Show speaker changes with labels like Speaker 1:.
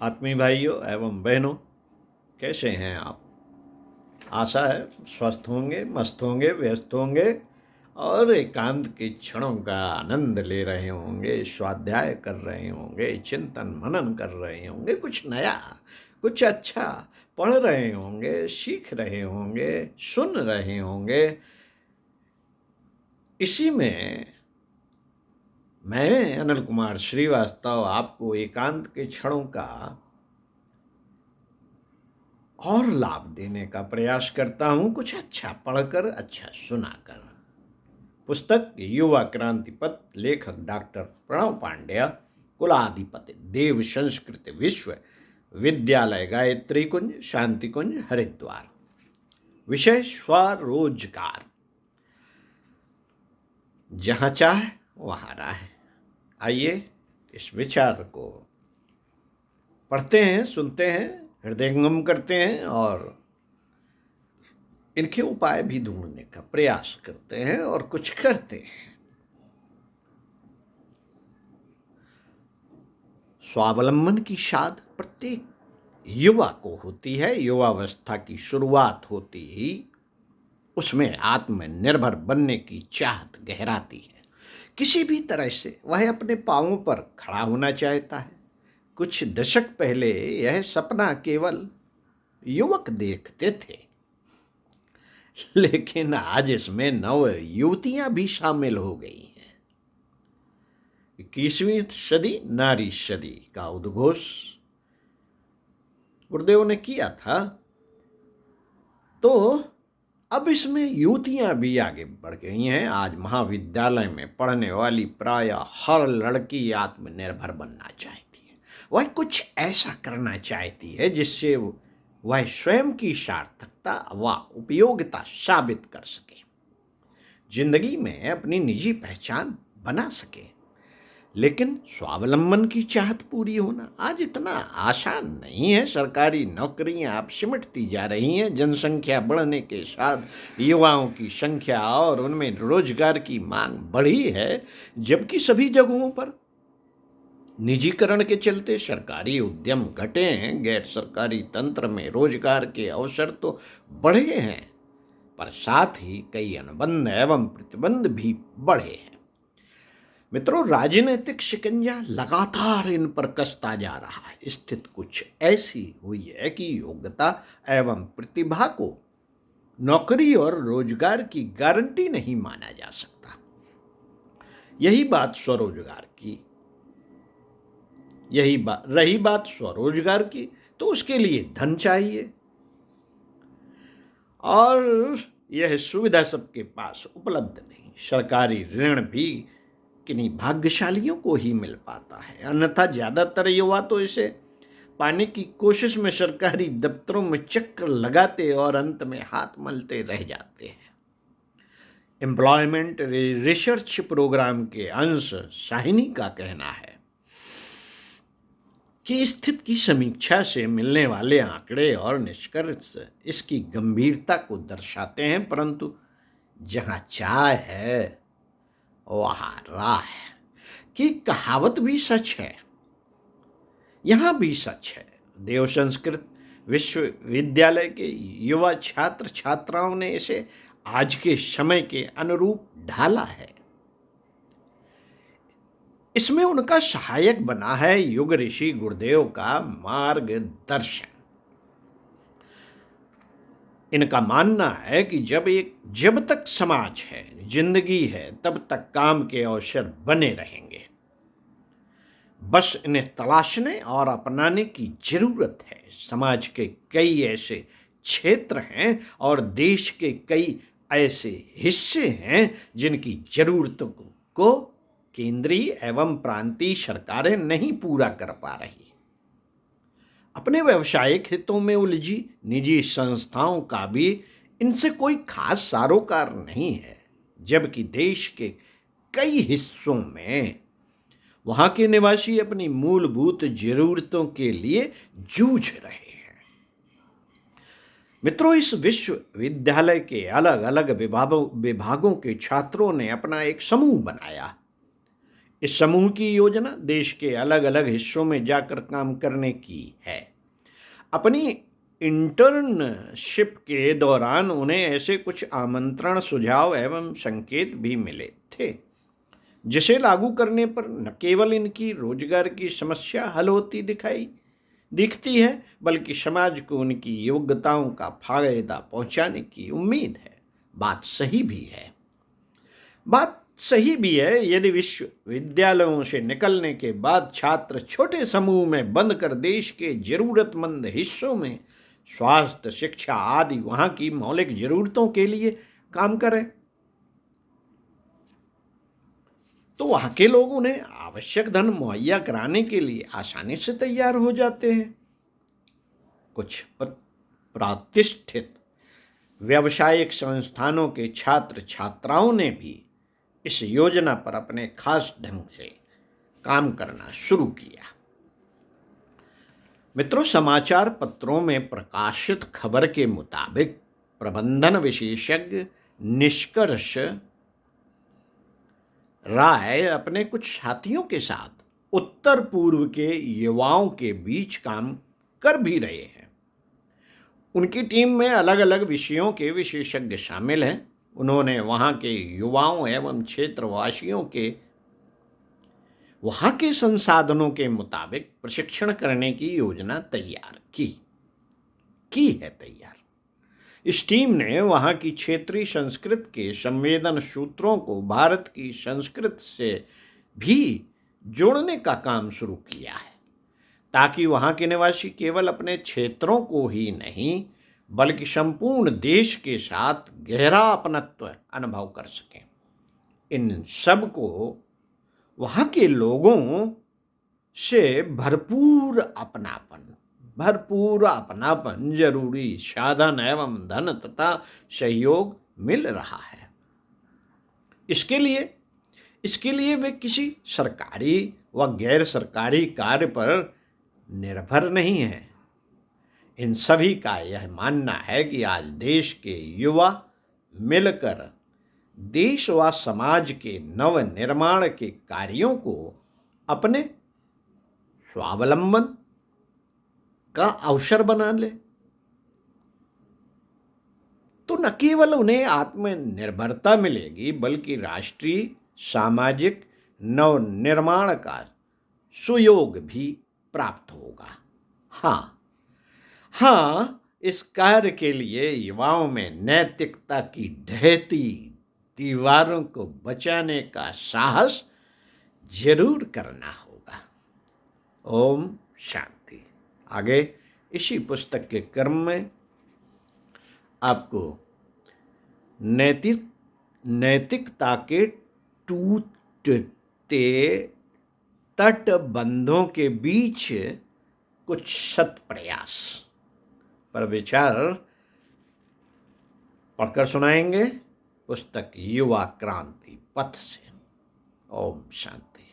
Speaker 1: आत्मीय भाइयों एवं बहनों, कैसे हैं आप? आशा है स्वस्थ होंगे, मस्त होंगे, व्यस्त होंगे और एकांत के क्षणों का आनंद ले रहे होंगे, स्वाध्याय कर रहे होंगे, चिंतन मनन कर रहे होंगे, कुछ नया, कुछ अच्छा पढ़ रहे होंगे, सीख रहे होंगे, सुन रहे होंगे। इसी में मैं अनिल कुमार श्रीवास्तव आपको एकांत के क्षणों का और लाभ देने का प्रयास करता हूं, कुछ अच्छा पढ़कर, अच्छा सुनाकर। पुस्तक युवा क्रांति पथ, लेखक डॉक्टर प्रणव पांड्या, कुलाधिपति देव संस्कृत विश्व विद्यालय गायत्री कुंज, शांति कुंज, हरिद्वार। विषय स्वरोजगार। जहां चाह वहां राह। आइए इस विचार को पढ़ते हैं, सुनते हैं, हृदयंगम करते हैं और इनके उपाय भी ढूंढने का प्रयास करते हैं और कुछ करते हैं। स्वावलंबन की साध प्रत्येक युवा को होती है। युवावस्था की शुरुआत होती ही उसमें आत्मनिर्भर बनने की चाहत गहराती है। किसी भी तरह से वह अपने पांवों पर खड़ा होना चाहता है। कुछ दशक पहले यह सपना केवल युवक देखते थे, लेकिन आज इसमें नव युवतियां भी शामिल हो गई हैं। 21वीं सदी नारी सदी का उद्घोष गुरुदेव ने किया था, तो अब इसमें युवतियां भी आगे बढ़ गई हैं। आज महाविद्यालय में पढ़ने वाली प्रायः हर लड़की आत्मनिर्भर बनना चाहती है। वह कुछ ऐसा करना चाहती है जिससे वह स्वयं की सार्थकता व उपयोगिता साबित कर सके, जिंदगी में अपनी निजी पहचान बना सके। लेकिन स्वावलंबन की चाहत पूरी होना आज इतना आसान नहीं है। सरकारी नौकरियां अब सिमटती जा रही हैं। जनसंख्या बढ़ने के साथ युवाओं की संख्या और उनमें रोजगार की मांग बढ़ी है, जबकि सभी जगहों पर निजीकरण के चलते सरकारी उद्यम घटे हैं। गैर सरकारी तंत्र में रोजगार के अवसर तो बढ़े हैं, पर साथ ही कई अनुबंध एवं प्रतिबंध भी बढ़े हैं। मित्रों, राजनीतिक शिकंजा लगातार इन पर कसता जा रहा है। स्थिति कुछ ऐसी हुई है कि योग्यता एवं प्रतिभा को नौकरी और रोजगार की गारंटी नहीं माना जा सकता। यही बात स्वरोजगार की, तो उसके लिए धन चाहिए और यह सुविधा सबके पास उपलब्ध नहीं। सरकारी ऋण भी किन्हीं भाग्यशालियों को ही मिल पाता है, अन्यथा ज्यादातर युवा तो इसे पाने की कोशिश में सरकारी दफ्तरों में चक्कर लगाते और अंत में हाथ मलते रह जाते हैं। एम्प्लॉयमेंट रिसर्च प्रोग्राम के अंश शाहिनी का कहना है कि स्थिति की समीक्षा से मिलने वाले आंकड़े और निष्कर्ष इसकी गंभीरता को दर्शाते हैं, परंतु जहां चाह है वहां राह है कि कहावत भी सच है, यहां भी सच है। देव संस्कृत विश्वविद्यालय के युवा छात्र छात्राओं ने इसे आज के समय के अनुरूप ढाला है। इसमें उनका सहायक बना है युग ऋषि गुरुदेव का मार्गदर्शन। इनका मानना है कि जब तक समाज है, जिंदगी है, तब तक काम के अवसर बने रहेंगे। बस इन्हें तलाशने और अपनाने की जरूरत है। समाज के कई ऐसे क्षेत्र हैं और देश के कई ऐसे हिस्से हैं जिनकी जरूरतों को केंद्रीय एवं प्रांतीय सरकारें नहीं पूरा कर पा रही। अपने व्यवसायिक हितों में उलझी निजी संस्थाओं का भी इनसे कोई खास सरोकार नहीं है, जबकि देश के कई हिस्सों में वहां के निवासी अपनी मूलभूत जरूरतों के लिए जूझ रहे हैं। मित्रों, इस विश्वविद्यालय के अलग अलग विभागों के छात्रों ने अपना एक समूह बनाया। इस समूह की योजना देश के अलग अलग हिस्सों में जाकर काम करने की है। अपनी इंटर्नशिप के दौरान उन्हें ऐसे कुछ आमंत्रण, सुझाव एवं संकेत भी मिले थे जिसे लागू करने पर न केवल इनकी रोजगार की समस्या हल होती दिखती है, बल्कि समाज को उनकी योग्यताओं का फायदा पहुंचाने की उम्मीद है। बात सही भी है। बात सही भी है। यदि विश्वविद्यालयों से निकलने के बाद छात्र छोटे समूह में बंद कर देश के जरूरतमंद हिस्सों में स्वास्थ्य, शिक्षा आदि वहां की मौलिक जरूरतों के लिए काम करें, तो वहां के लोग उन्हें आवश्यक धन मुहैया कराने के लिए आसानी से तैयार हो जाते हैं। कुछ प्रतिष्ठित व्यावसायिक संस्थानों के छात्र छात्राओं ने भी इस योजना पर अपने खास ढंग से काम करना शुरू किया। मित्रों, समाचार पत्रों में प्रकाशित खबर के मुताबिक प्रबंधन विशेषज्ञ निष्कर्ष राय अपने कुछ साथियों के साथ उत्तर पूर्व के युवाओं के बीच काम कर भी रहे हैं। उनकी टीम में अलग अलग विषयों के विशेषज्ञ शामिल हैं। उन्होंने वहां के युवाओं एवं क्षेत्रवासियों के वहां के संसाधनों के मुताबिक प्रशिक्षण करने की योजना तैयार की है तैयार। इस टीम ने वहां की क्षेत्रीय संस्कृति के संवेदन सूत्रों को भारत की संस्कृति से भी जोड़ने का काम शुरू किया है, ताकि वहां के निवासी केवल अपने क्षेत्रों को ही नहीं बल्कि संपूर्ण देश के साथ गहरा अपनत्व अनुभव कर सकें। इन सब को वहां के लोगों से भरपूर अपनापन, जरूरी साधन एवं धन तथा सहयोग मिल रहा है। इसके लिए वे किसी सरकारी व गैर सरकारी कार्य पर निर्भर नहीं है। इन सभी का यह मानना है कि आज देश के युवा मिलकर देश व समाज के नव निर्माण के कार्यों को अपने स्वावलंबन का अवसर बना ले, तो न केवल उन्हें आत्मनिर्भरता मिलेगी बल्कि राष्ट्रीय सामाजिक नव निर्माण का सुयोग भी प्राप्त होगा। हाँ, इस कार्य के लिए युवाओं में नैतिकता की ढहती दीवारों को बचाने का साहस जरूर करना होगा। ओम शांति। आगे इसी पुस्तक के क्रम में आपको नैतिकता के टूटते तटबंधों के बीच कुछ सत प्रयास पर विचार पढ़कर सुनाएंगे पुस्तक युवा क्रांति पथ से। ओम शांति।